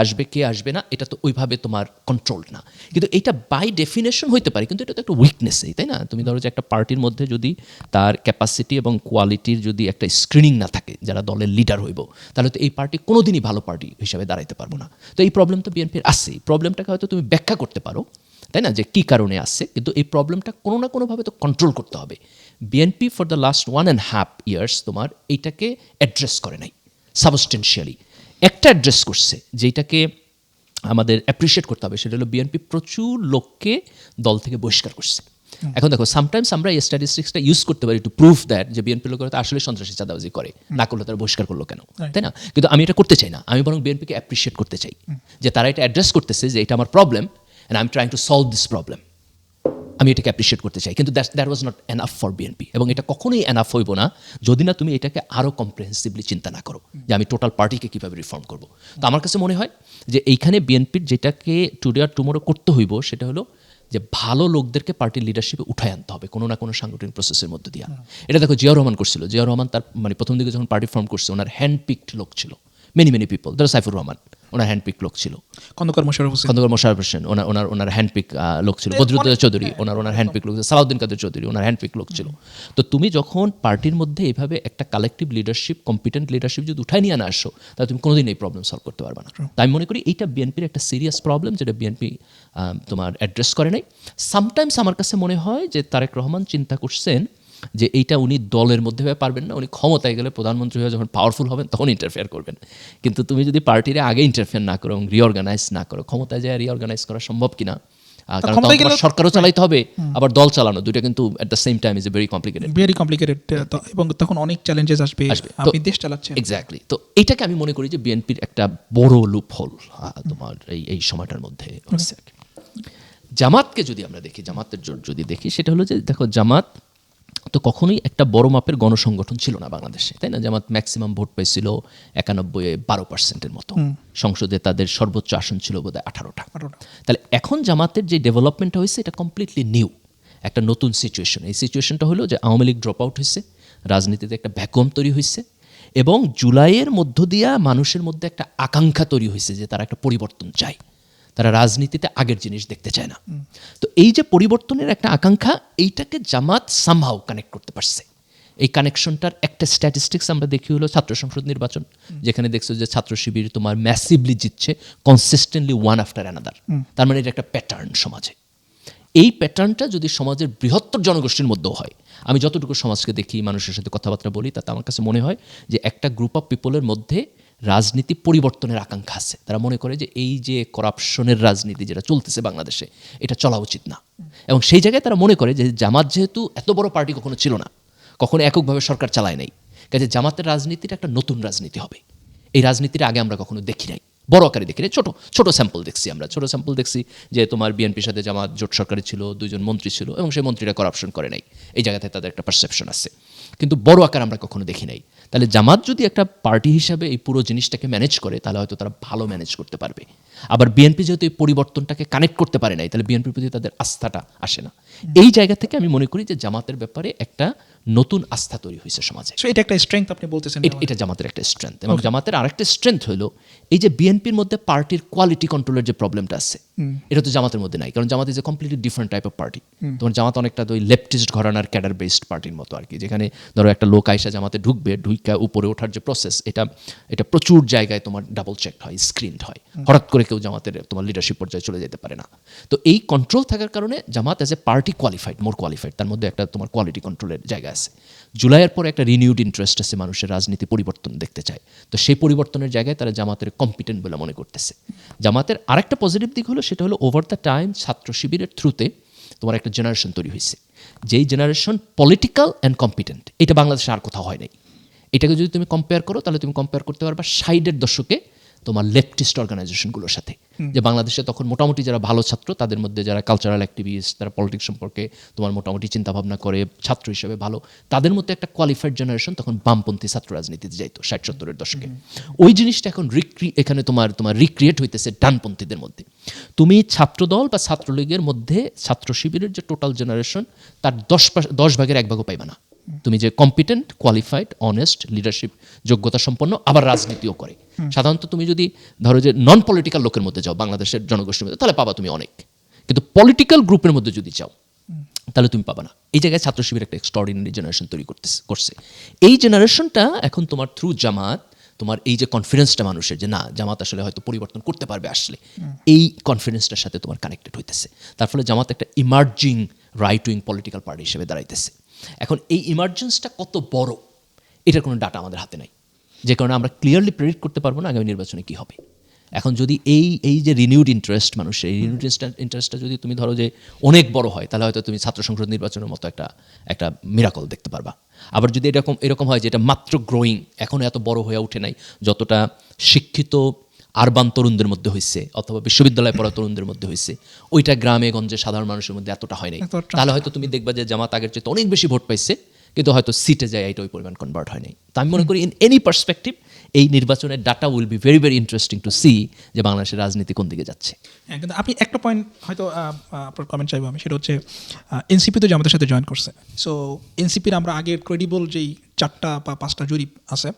Speaker 1: আসবে না এটা তো ওইভাবে তোমার কন্ট্রোল না। কিন্তু এটা বাই ডেফিনেশন হইতে পারে, কিন্তু এটা তো একটা উইকনেসই, তাই না? তুমি ধরো যে একটা পার্টির মধ্যে যদি তার ক্যাপাসিটি এবং কোয়ালিটির যদি একটা স্ক্রিনিং না থাকে যারা দলের লিডার হইব, তাহলে তো এই পার্টি কোনোদিনই ভালো পার্টি হিসাবে দাঁড়াইতে পারবো না। তো এই প্রবলেম তো বিএনপির আছে। এই প্রবলেমটাকে হয়তো তুমি ব্যাখ্যা করতে পারো, তাই না, যে কী কারণে আসছে, কিন্তু এই প্রবলেমটা কোনো না কোনোভাবে তো কন্ট্রোল করতে হবে। BNP for the last 1.5 years তোমার এইটাকে অ্যাড্রেস করে নাই সাবস্টেন্সিয়ালি। একটা অ্যাড্রেস করছে যেটাকে আমাদের অ্যাপ্রিসিয়েট করতে হবে, সেটা হলো বিএনপি প্রচুর লোককে দল থেকে বহিষ্কার করছে। এখন দেখো, সামটাইমস আমরা এই স্ট্যাটিস্টিক্সটা ইউজ করতে পারি টু প্রুভ দ্যাট যে বিএনপি লোকেরা তো আসলে সন্ত্রাসী চাঁদাবাজি করে, না করলে তারা বহিষ্কার করলো কেন, তাই না? কিন্তু আমি এটা করতে চাই না, আমি বরং বিএনপিকে অ্যাপ্রিসিয়েট করতে চাই যে তারা এটা অ্যাড্রেস করতেছে যে এটা আমার problem and I am trying to solve this problem. আমি এটাকে অ্যাপ্রিসিয়েট করতে চাই, কিন্তু that was not enough for BNP. এবং এটা কখনোই এনাফ হইব না যদি না তুমি এটাকে আরও কম্প্রিহেন্সিভলি চিন্তা না করো যে আমি টোটাল পার্টিকে কীভাবে রিফর্ম করব। তো আমার কাছে মনে হয় যে এইখানে বিএনপির যেটাকে টুডে আর টুমোরো করতে হইব, সেটা হলো যে ভালো লোকদেরকে পার্টির লিডারশিপে উঠায় আনতে হবে কোনো না কোনো সাংগঠনিক প্রসেসের মধ্যে দিয়া। এটা দেখো, জিয়াউর রহমান করছিল। জিয়াউর রহমান তার মানে প্রথম দিকে যখন পার্টি ফর্ম করছে, ওনার হ্যান্ড পিকড লোক ছিল, মেনি পিপল। ধরো সাইফুর রহমান, ওনার হ্যান্ড পিক লোক ছিল।
Speaker 2: খন্দকার মোশাররফ হোসেন,
Speaker 1: ওনার হ্যান্ড পিক লোক ছিল। বদরুদ্দোজা চৌধুরী, ওনার হ্যান্ড পিক লোক ছিল। সালাউদ্দিন কাদের চৌধুরী, ওনার হ্যান্ড পিক লোক ছিল। তো তুমি যখন পার্টির মধ্যে এইভাবে একটা কালেকটিভ লিডারশিপ, কম্পিটেন্ট লিডারশিপ যদি উঠায় নিয়ে না আসো, তাহলে তুমি কোনোদিন এই প্রবলেম সলভ করতে পারবে না। তাই আমি মনে করি এইটা বিএনপির একটা সিরিয়াস প্রবলেম, যেটা বিএনপি তোমার অ্যাড্রেস করে নাই। সামটাইমস আমার কাছে মনে হয় যে তারেক রহমান চিন্তা করছেন যে এইটা উনি দলের মধ্যে পারবেন না, উনি ক্ষমতায় গেলে প্রধানমন্ত্রী হয়ে যখন পাওয়ারফুল হবেন তখন ইন্টারফেয়ার করবেন। কিন্তু তুমি যদি পার্টিরে আগে ইন্টারফেয়ার না করো এবং রিঅর্গানাইজ না করো, ক্ষমতায় যায় রিঅর্গানাইজ করা সম্ভব কিনা কারণ তখন তোমার সরকারও চালাইতে হবে, আবার দল চালানো, দুইটা কিন্তু at the same time is very complicated
Speaker 2: এবং তখন অনেক চ্যালেঞ্জেস আসবে, আপনি দেশ চালাচ্ছেন।
Speaker 1: এক্স্যাক্টলি। তো এটাকে আমি মনে করি যে বিএনপির একটা বড় লুপ হোল তোমার এই সময়টার মধ্যে হচ্ছে। জামাতকে যদি আমরা দেখি, জামাতের জোট যদি দেখি, সেটা হলো যে দেখো জামাত তো কখনোই একটা বড় মাপের গণসংগঠন ছিল না বাংলাদেশে, তাই না? জামাত ম্যাক্সিমাম ভোট পেয়েছিল 91-12% মতো, সংসদে তাদের সর্বোচ্চ আসন ছিল বোধহয় 18টা। তাহলে এখন জামাতের যে ডেভেলপমেন্টটা হয়েছে এটা কমপ্লিটলি নিউ, একটা নতুন সিচুয়েশন। এই সিচুয়েশনটা হলো যে আওয়ামী লীগ ড্রপ আউট হয়েছে, রাজনীতিতে একটা ভ্যাকুয়াম তৈরি হয়েছে, এবং জুলাইয়ের মধ্য দিয়া মানুষের মধ্যে একটা আকাঙ্ক্ষা তৈরি হয়েছে যে তারা একটা পরিবর্তন চায়, তারা রাজনীতিতে আগের জিনিস দেখতে চায় না। তো এই যে পরিবর্তনের একটা আকাঙ্ক্ষা, এইটাকে জামাত সামহাউ কানেক্ট করতে পারছে। এই কানেকশনটার একটা স্ট্যাটিস্টিক্স আমরা দেখি হলো ছাত্র সংসদ নির্বাচন, যেখানে দেখছো যে ছাত্র শিবির তোমার ম্যাসিভলি জিতছে কনসিস্টেন্টলি ওয়ান আফটার অ্যানাদার। তার মানে এটা একটা প্যাটার্ন সমাজে। এই প্যাটার্নটা যদি সমাজের বৃহত্তর জনগোষ্ঠীর মধ্যেও হয়, আমি যতটুকু সমাজকে দেখি, মানুষের সাথে কথাবার্তা বলি, তাতে আমার কাছে মনে হয় যে একটা গ্রুপ অফ পিপলের মধ্যে রাজনীতি পরিবর্তনের আকাঙ্ক্ষা আছে। তারা মনে করে যে এই যে কারাপশনের রাজনীতি যেটা চলতেছে বাংলাদেশে, এটা চলা উচিত না। এবং সেই জায়গায় তারা মনে করে যে জামাত যেহেতু এত বড় পার্টি কখনো ছিল না, কখনো এককভাবে সরকার চালায় নাই, কাজে জামাতের রাজনীতিটা একটা নতুন রাজনীতি হবে। এই রাজনীতির আগে আমরা কখনো দেখি নাই, বড় আকারে দেখি নাই, ছোট স্যাম্পল দেখছি আমরা। ছোট স্যাম্পল দেখছি যে তোমার বিএনপির সাথে জামাত জোট সরকারে ছিল, 2জন মন্ত্রী ছিল, এবং সেই মন্ত্রীরা করাপশন করে নাই, এই জায়গাতে তাদের একটা পারসেপশন আছে, কিন্তু বড় আকার আমরা কখনো দেখি নাই। তাহলে জামাত যদি একটা পার্টি হিসাবে এই পুরো জিনিসটাকে ম্যানেজ করে, তাহলে হয়তো তারা ভালো ম্যানেজ করতে পারবে। আবার বিএনপি যেহেতু এই পরিবর্তনটাকে কানেক্ট করতে পারে নাই, তাহলে বিএনপির প্রতি তাদের আস্থাটা আসে না। এই জায়গা থেকে আমি মনে করি যে জামাতের ব্যাপারে একটা নতুন আস্থা তৈরি হয়েছে সমাজে।
Speaker 2: এটা একটা স্ট্রেংথ আপনি বলতেছেন।
Speaker 1: এটা জামাতের একটা স্ট্রেংথ। এবং জামাতের আরেকটা স্ট্রেংথ হলো এই যে বিএনপির মধ্যে পার্টির কোয়ালিটি কন্ট্রোলের যে প্রবলেমটা আছে, এটা তো জামাতের মধ্যে নাই, কারণ Jamaat is a completely different type of party. তোমার জামাত অনেকটা ওই লেফটিস্ট ঘরানার ক্যাডার বেসড পার্টির মতো আর কি, যেখানে ধরো একটা লোক আইসা জামাতে ঢুকবে, ঢুইকা উপরে ওঠার যে প্রসেস, এটা প্রচুর জায়গায় তোমার ডাবল চেকড হয়, স্ক্রিনড হয়। হঠাৎ করে কেউ জামাতের তোমার লিডারশিপ পর্যায়ে চলে যেতে পারে না। তো এই কন্ট্রোল থাকার কারণে Jamaat as a party more qualified, তার মধ্যে একটা তোমার কোয়ালিটি কন্ট্রোলের জায়গা আছে। জুলাইয়ের পরে একটা রিনিউড ইন্টারেস্ট আছে, মানুষের রাজনীতি পরিবর্তন দেখতে চায়। তো সেই পরিবর্তনের জায়গায় তারা জামাতের কম্পিটেন্ট বলে মনে করতেছে। জামাতের আরেকটা পজিটিভ দিক হলো, সেটা হলো ওভার দ্য টাইম ছাত্র শিবিরের থ্রুতে তোমার একটা জেনারেশন তৈরি হয়েছে, যেই জেনারেশন পলিটিক্যাল অ্যান্ড কম্পিটেন্ট। এটা বাংলাদেশে আর কোথাও হয় নাই। এটাকে যদি তুমি কম্পেয়ার করো, তাহলে তুমি কম্পেয়ার করতে পারবা 60-এর দশকে তোমার লেফটিস্ট অর্গানাইজেশনগুলোর সাথে, যে বাংলাদেশে তখন মোটামুটি যারা ভালো ছাত্র, তাদের মধ্যে যারা কালচারাল অ্যাক্টিভিস্ট, তারা পলিটিক্স সম্পর্কে তোমার মোটামুটি চিন্তাভাবনা করে, ছাত্র হিসেবে ভালো, তাদের মধ্যে একটা কোয়ালিফাইড জেনারেশন তখন বামপন্থী ছাত্র রাজনীতিতে যাইতো 60-70-এর দশকে। ওই জিনিসটা এখন এখানে তোমার রিক্রিয়েট হইতেছে ডানপন্থীদের মধ্যে। তুমি ছাত্রদল বা ছাত্রলীগের মধ্যে ছাত্র শিবিরের যে টোটাল জেনারেশন, তার 10 ভাগের 1 ভাগও পাইবা না। তুমি যে কম্পিটেন্ট, কোয়ালিফাইড, অনেস্ট, লিডারশিপ যোগ্যতা সম্পন্ন, আবার রাজনীতিও করে। সাধারণত তুমি যদি ধরো যে নন পলিটিক্যাল লোকের মধ্যে যাও বাংলাদেশের জনগোষ্ঠীর মধ্যে, তাহলে পাবা তুমি অনেক, কিন্তু পলিটিক্যাল গ্রুপের মধ্যে যদি যাও তাহলে তুমি পাবা না। এই জায়গায় ছাত্র শিবির একটা এক্সট্রাঅর্ডিনারি জেনারেশন তৈরি করছে। এই জেনারেশনটা এখন তোমার থ্রু জামাত, তোমার এই যে কনফিডেন্সটা মানুষের যে না, জামাত আসলে হয়তো পরিবর্তন করতে পারবে আসলে, এই কনফিডেন্সটার সাথে তোমার কানেক্টেড হইতেছে। তার ফলে জামাত একটা emerging right wing political party হিসেবে দাঁড়াইতেছে। এখন এই ইমার্জেন্সটা কত বড়, এটার কোনো ডাটা আমাদের হাতে নাই, যে কারণে আমরা ক্লিয়ারলি প্রেডিক্ট করতে পারবো না আগামী নির্বাচনে কী হবে। এখন যদি এই যে রিনিউড ইন্টারেস্ট মানুষের, এই রিনিউড ইন্টারেস্টটা যদি তুমি ধরো যে অনেক বড় হয়, তাহলে হয়তো তুমি ছাত্র সংসদ নির্বাচনের মতো একটা মিরাকল দেখতে পারবা। আবার যদি এরকম হয় যে এটা মাত্র গ্রোয়িং, এখনও এত বড় হয়ে ওঠে নাই, যতটা শিক্ষিত আরবান তরুণদের মধ্যে হয়েছে অথবা বিশ্ববিদ্যালয়ে পড়া তরুণদের মধ্যে হয়েছে, ওইটা গ্রামে গঞ্জে সাধারণ মানুষের মধ্যে এতটা হয় নাই, তাহলে হয়তো তুমি দেখবা যে জামাত আগের চেয়ে অনেক বেশি ভোট পাইছে, কিন্তু হয়তো সিটে যায় এটা ওই পরিমাণ কনভার্ট হয় নাই। তো আমি মনে করি ইন এনি পার্সপেক্টিভ এই নির্বাচনের data will be very very interesting to see যে বাংলাদেশের রাজনীতি কোন দিকে যাচ্ছে।
Speaker 2: হ্যাঁ, কিন্তু আপনি একটা পয়েন্ট হয়তো আপনার কমেন্ট চাইবো আমি, সেটা হচ্ছে এনসিপি তো আমাদের সাথে জয়েন করছে। সো এনসিপির আমরা আগের ক্রেডিবল যেই 4টা বা 5টা জরিপ আছে,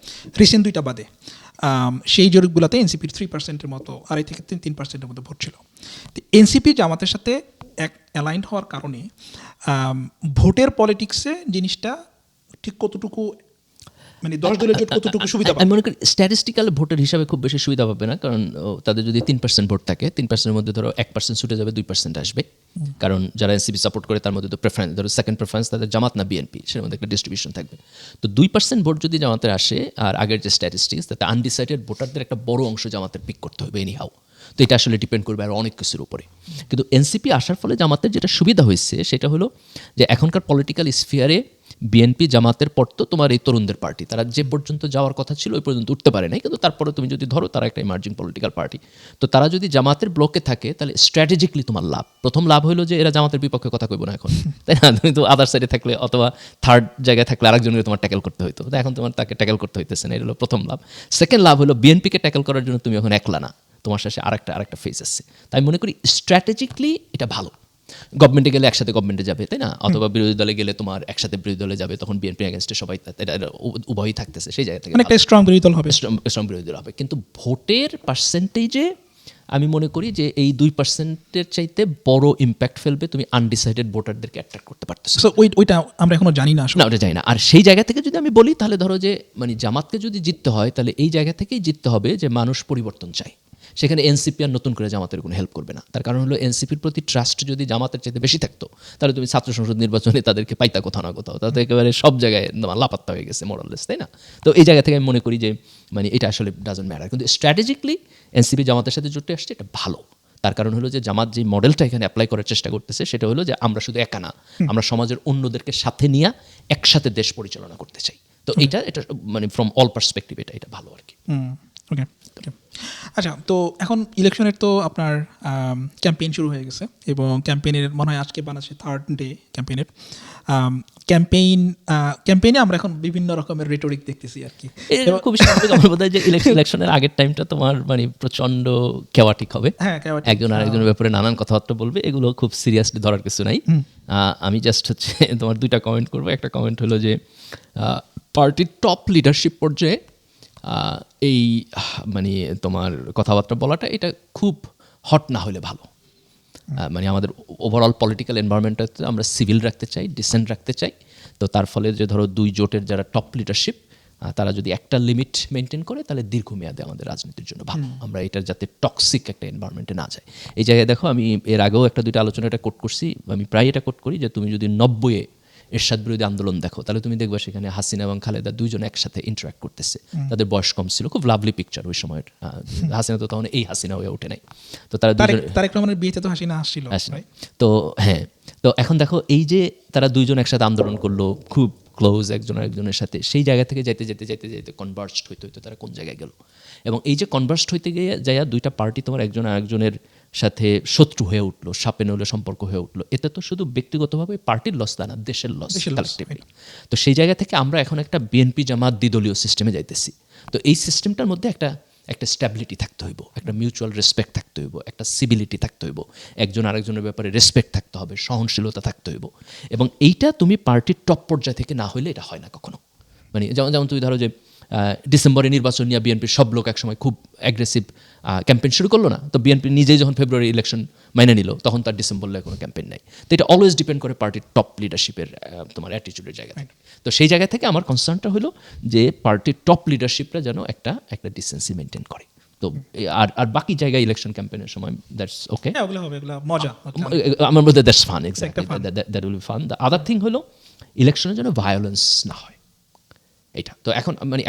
Speaker 2: রিসেন্ট 2টা বাদে, সেই জরিপগুলোতে এনসিপির 3%-এর মতো, 2.5-3% মতো ভোট ছিল। তো এনসিপি জামাতের সাথে অ্যালাইন্ড হওয়ার কারণে ভোটের পলিটিক্সে জিনিসটা ঠিক কতটুকু, মানে 10 দলের জোট কতটুকু সুবিধা পাবে?
Speaker 1: আমি মনে করি স্ট্যাটিস্টিক্যাল ভোটের হিসাবে খুব বেশি সুবিধা পাবে না, কারণ তাদের যদি 3% ভোট থাকে, 3%-এর মধ্যে ধরো 1% ছুটে যাবে, 2% আসবে। কারণ যারা এনসিপি সাপোর্ট করে তার মধ্যে তো প্রেফারেন্স, ধরো সেকেন্ড প্রেফারেন্স তাদের জামাত না বিএনপি, সেটার মধ্যে একটা ডিস্ট্রিবিউশন থাকবে। তো 2% ভোট যদি জামাতের আসে, আর আগের যে স্ট্যাটিস্টিক্স, তাতে আনডিসাইডেড ভোটারদের একটা বড় অংশ জামাতের পিক করতে হবে এনি হাউ। তো এটা আসলে ডিপেন্ড করবে আর অনেক কিছুর উপরে। কিন্তু এনসিপি আসার ফলে জামাতের যেটা সুবিধা হয়েছে সেটা হলো যে এখনকার পলিটিক্যাল স্ফিয়ারে বিএনপি জামাতের পর তো তোমার এই তরুণদের পার্টি, তারা যে পর্যন্ত যাওয়ার কথা ছিল ওই পর্যন্ত উঠতে পারে নাই, কিন্তু তারপরে তুমি যদি ধরো তারা একটা ইমার্জিং পলিটিক্যাল পার্টি, তো তারা যদি জামাতের ব্লকে থাকে তাহলে স্ট্র্যাটেজিক্যালি তোমার লাভ। প্রথম লাভ হলো যে এরা জামাতের বিপক্ষে কথা কইব না এখন, তাই না? তুমি তো আদার সাইডে থাকলে অথবা থার্ড জায়গায় থাকলে আরেকজনকে তোমার ট্যাকেল করতে হইতো, তো এখন তোমার তাকে ট্যাকেল করতে হইতেছে না, এটা হলো প্রথম লাভ। সেকেন্ড লাভ হলো বিএনপিকে ট্যাকেল করার জন্য তুমি এখন একলা না, তোমার শেষে আরেকটা ফেজ আছে। তাই মনে করি স্ট্র্যাটেজিক্যালি এটা ভালো। গভর্নমেন্টে গেলে একসাথে গভর্নমেন্টে যাবে, তাই না? অথবা বিরোধী দলে গেলে তোমার একসাথে বিরোধী দলে যাবে, তখন বিএনপি এগেনস্টে সবাই উভয়ই থাকতেছে, সেই জায়গা থেকে
Speaker 2: একটা স্ট্রং বিরোধী দল হবে,
Speaker 1: স্ট্রং বিরোধী দল হবে। কিন্তু ভোটের পার্সেন্টেজে আমি মনে করি যে এই 2%-এর চাইতে বড় ইম্প্যাক্ট ফেলবে তুমি আনডিসাইডেড ভোটারদেরকে অ্যাট্রাক্ট করতে পারতেছো।
Speaker 2: সো ওইটা আমরা এখনো জানি না আসলে।
Speaker 1: না, ওটা জানি না। আর সেই জায়গা থেকে যদি আমি বলি তাহলে ধরো যে মানে জামাতকে যদি জিততে হয় তাহলে এই জায়গা থেকেই জিততে হবে যে মানুষ পরিবর্তন চায়। সেখানে এনসিপি আর নতুন করে জামাতের কোনো হেল্প করবে না। তার কারণ হলো এনসিপির প্রতি ট্রাস্ট যদি জামাতের চাইতে বেশি থাকতো তাহলে তুমি ছাত্র সংসদ নির্বাচনে তাদেরকে পাইতা কোথাও না কোথাও, তাতে একেবারে সব জায়গায় লাপাত্তা হয়ে গেছে মোরাললেস, তাই না? তো এই জায়গা থেকে আমি মনে করি যে মানে এটা আসলে ডাজন্ট ম্যাটার। কিন্তু স্ট্র্যাটেজিক্যালি এনসিপি জামাতের সাথে জুটে আসছে, এটা ভালো। তার কারণ হলো যে জামাত যে মডেলটা এখানে অ্যাপ্লাই করার চেষ্টা করতেছে সেটা হলো যে আমরা শুধু একা না, আমরা সমাজের অন্যদেরকে সাথে নিয়ে একসাথে দেশ পরিচালনা করতে চাই। তো এটা মানে ফ্রম অল পার্সপেক্টিভ এটা ভালো আর কি।
Speaker 2: ওকে। আচ্ছা, তো এখন ইলেকশনের তো আপনার ক্যাম্পেইন শুরু হয়ে গেছে এবং ক্যাম্পেইনের মনে হয় আজকে বানাচ্ছে 3rd ডে ক্যাম্পেইনের। ক্যাম্পেইনে আমরা এখন বিভিন্ন রকমের রেটরিক দেখতেছি আর কি।
Speaker 1: খুব স্বাভাবিক আমার বোধ হয় যে ইলেকশনের আগের টাইমটা তোমার মানে প্রচন্ড কেওয়াটিক হবে, একজন আরেকজনের ব্যাপারে নানান কথাবার্তা বলবে, এগুলো খুব সিরিয়াসলি ধরার কিছু নাই। আমি জাস্ট হচ্ছে তোমার 2টা কমেন্ট করবো। একটা কমেন্ট হলো যে পার্টির টপ লিডারশিপ পর্যায়ে এই মানে তোমার কথাবার্তা বলাটা এটা খুব হট না হলে ভালো। মানে আমাদের ওভারঅল পলিটিক্যাল এনভায়রনমেন্টটাতে আমরা সিভিল রাখতে চাই, ডিসেন্ট রাখতে চাই। তো তার ফলে যে ধরো 2 জোটের যারা টপ লিডারশিপ তারা যদি একটা লিমিট মেনটেন করে তাহলে দীর্ঘমেয়াদে আমাদের রাজনীতির জন্য ভালো। আমরা এটার যাতে টক্সিক একটা এনভায়রনমেন্টে না যায় এই জায়গায়। দেখো আমি এর আগেও 1-2টা আলোচনা এটা কোট করছি, আমি প্রায় এটা কোট করি যে তুমি যদি 90-এ এরশাদ বিরোধী আন্দোলন দেখো তাহলে তুমি দেখবা সেখানে হাসিনা এবং খালেদা 2জন একসাথে ইন্টারাক্ট করতেছে। তাদের বয়স কম ছিল, খুব লাভলি পিকচার ওই সময়ের। হাসিনা তো তখন এই হাসিনা হয়ে ওঠে নাই, তো তারা
Speaker 2: তারেক রহমানের বিয়েতে তো হাসিনা আসছিল।
Speaker 1: তো হ্যাঁ, তো এখন দেখো এই যে তারা 2জন একসাথে আন্দোলন করলো, খুব ক্লোজ একজন আরেকজনের সাথে, সেই জায়গা থেকে যাইতে কনভার্জড হইতে তারা কোন জায়গায় গেল। এবং এই যে কনভার্জড হইতে গিয়ে যাইয়া 2টা পার্টি তোমার একজন আরেকজনের সাথে শত্রু হয়ে উঠলো, সাপে নইলে সম্পর্ক হয়ে উঠলো। এটা তো শুধু ব্যক্তিগতভাবে পার্টির লস তা না, দেশের লস কালেক্টিভলি। তো সেই জায়গা থেকে আমরা এখন একটা বিএনপি জামাত দ্বিদলীয় সিস্টেমে যাইতেছি। তো এই সিস্টেমটার মধ্যে একটা স্ট্যাবিলিটি থাকতে হইব, একটা মিউচুয়াল রেসপেক্ট থাকতে হইব, একটা সিভিলিটি থাকতে হইব, একজন আরেকজনের ব্যাপারে রেসপেক্ট থাকতে হবে, সহনশীলতা থাকতে হইব। এবং এইটা তুমি পার্টির টপ পর্যায় থেকে না হইলে এটা হয় না কখনো। মানে যেমন তুমি ধরো যে ডিসেম্বরে নির্বাচন নিয়ে বিএনপির সব লোক একসময় খুব অ্যাগ্রেসিভ ক্যাম্পেইন শুরু করলো না, তো বিএনপি নিজেই যখন ফেব্রুয়ারি ইলেকশন মাইনে নিল তখন তার ডিসেম্বরে কোনো ক্যাম্পেইন নাই। তো এটা অলওয়েজ ডিপেন্ড করে পার্টির টপ লিডারশিপের তোমার অ্যাটিটিউডের জায়গা থেকে। তো সেই জায়গা থেকে আমার কনসার্নটা হলো যে পার্টির টপ লিডারশিপরা যেন একটা ডিসেন্সি মেনটেন করে। তো আর বাকি জায়গায় ইলেকশন ক্যাম্পেইনের সময় দ্যাটস ওকে, আমার মধ্যে that's fun, exactly that will be fun. The other thing হলো ইলেকশনের যেন ভায়োলেন্স না হয় এটা। তো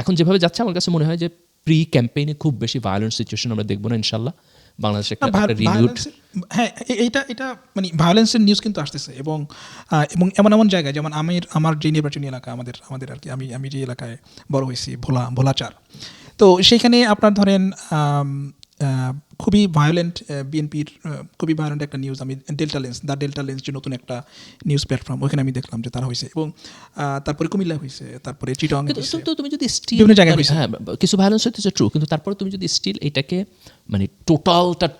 Speaker 1: এখন যেভাবে যাচ্ছে আমার কাছে মনে হয় যে প্রি ক্যাম্পেইনে খুব বেশি ভায়োলেন্ট সিচুয়েশন আমরা দেখবো না ইনশাল্লাহ বাংলাদেশে।
Speaker 2: হ্যাঁ, এটা মানে ভায়োলেন্সের নিউজ কিন্তু আসতেছে এবং এমন জায়গায়, যেমন আমার যে নির্বাচনী এলাকা আমাদের আর কি, আমি যে এলাকায় বড় হয়েছি, ভোলাচার, তো সেইখানে আপনার ধরেন খুবই ভায়োলেন্ট বিএনপির খুবই ভায়োলেন্ট একটা নিউজ আমি ডেল্টা লেন্স যে নতুন একটা নিউজ প্ল্যাটফর্ম, ওখানে আমি দেখলাম যে তারা হয়েছে। এবং তারপরে কুমিল্লায় হয়েছে, তারপরে চিটাগাং,
Speaker 1: তুমি যদি
Speaker 2: বিভিন্ন জায়গায়
Speaker 1: হ্যাঁ কিছু ভায়োলেন্স হইতেছে ট্রু, কিন্তু তারপরে তুমি যদি স্টিল এটাকে মানে টোটালটার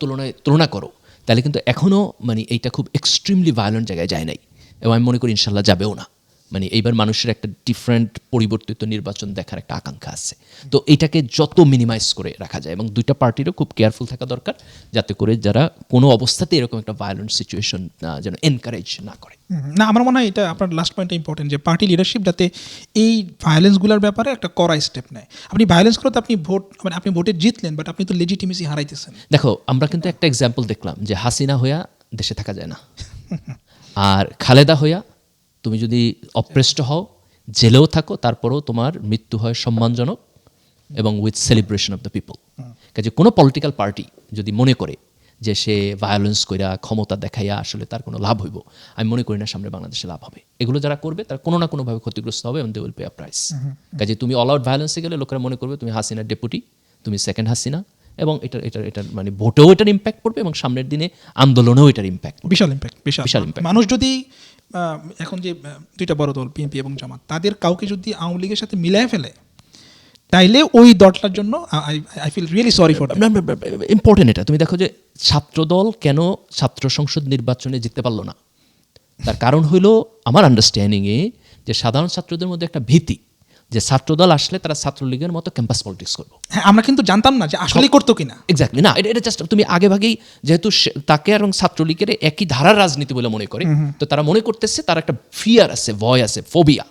Speaker 1: তুলনা করো তাহলে কিন্তু এখনও মানে এইটা খুব এক্সট্রিমলি ভায়োলেন্ট জায়গায় যায় নাই, এবং আমি মনে করি ইনশাল্লাহ যাবেও না। মানে এইবার মানুষের একটা ডিফারেন্ট পরিবর্তিত নির্বাচন দেখার একটা আকাঙ্ক্ষা আছে। তো এটাকে যত মিনিমাইজ করে রাখা যায়, এবং 2টা পার্টিরও খুব কেয়ারফুল থাকা দরকার যাতে করে যারা কোনো অবস্থাতে এরকম একটা ভায়োলেন্ট সিচুয়েশন যেন এনকারেজ না করে।
Speaker 2: না, আমার মনে হয় এটা আপনার লাস্ট পয়েন্টটা ইম্পর্টেন্ট, যে পার্টি লিডারশিপ যাতে এই ভায়োলেন্সগুলোর ব্যাপারে একটা কড়া স্টেপ নেয়। আপনি ভায়োলেন্স করতে আপনি ভোটে জিতলেন, বাট আপনি তো লেজিটিমেসি হারাইতেছেন।
Speaker 1: দেখো আমরা কিন্তু একটা এক্সাম্পল দেখলাম যে হাসিনা হইয়া দেশে থাকা যায় না, আর খালেদা হইয়া তুমি যদি অপ্রেস্ট হও, জেলেও থাকো, তারপরেও তোমার মৃত্যু হয় সম্মানজনক এবং with celebration of the people. কাজে কোনো পলিটিক্যাল পার্টি যদি মনে করে যে সে ভায়োলেন্স কইরা ক্ষমতা দেখাইয়া আসলে তার কোনো লাভ হইব, আমি মনে করি না সামনে বাংলাদেশে লাভ হবে। এগুলো যারা করবে তারা কোনো না কোনোভাবে ক্ষতিগ্রস্ত হবে এবং they will pay a price. কাজে তুমি অল আউট ভায়োলেন্সে গেলে লোকেরা মনে করবে তুমি হাসিনার ডেপুটি, তুমি সেকেন্ড হাসিনা, এবং এটার মানে ভোটেও এটার ইম্প্যাক্ট পড়বে এবং সামনের দিনে আন্দোলনেও এটার ইম্প্যাক্ট,
Speaker 2: বিশাল ইম্প্যাক্ট,
Speaker 1: বিশাল impact।
Speaker 2: মানুষ যদি এখন যে দুইটা বড় দল বিএনপি এবং জামাত, তাদের কাউকে যদি আওয়ামী লীগের সাথে মিলাই ফেলে, তাইলে ওই দলটার জন্য I feel really sorry for that.
Speaker 1: Important এটা। তুমি দেখো যে ছাত্রদল কেন ছাত্র সংসদ নির্বাচনে জিততে পারলো না, তার কারণ হলো আমার আন্ডারস্ট্যান্ডিংয়ে যে সাধারণ ছাত্রদের মধ্যে একটা ভীতি যে ছাত্রদল আসলে তারা ছাত্রলীগের মতো ক্যাম্পাস পলিটিক্স করবো।
Speaker 2: হ্যাঁ, আমরা কিন্তু জানতাম না যে আসলে করতো কিনা।
Speaker 1: এক্স্যাক্টলি না, এটা জাস্ট তুমি আগে ভাগেই যেহেতু তাকে এবং ছাত্রলীগের একই ধারার রাজনীতি বলে মনে করে, তো তারা মনে করতেছে তার একটা ফিয়ার আছে, ভয় আছে, ফোবিয়া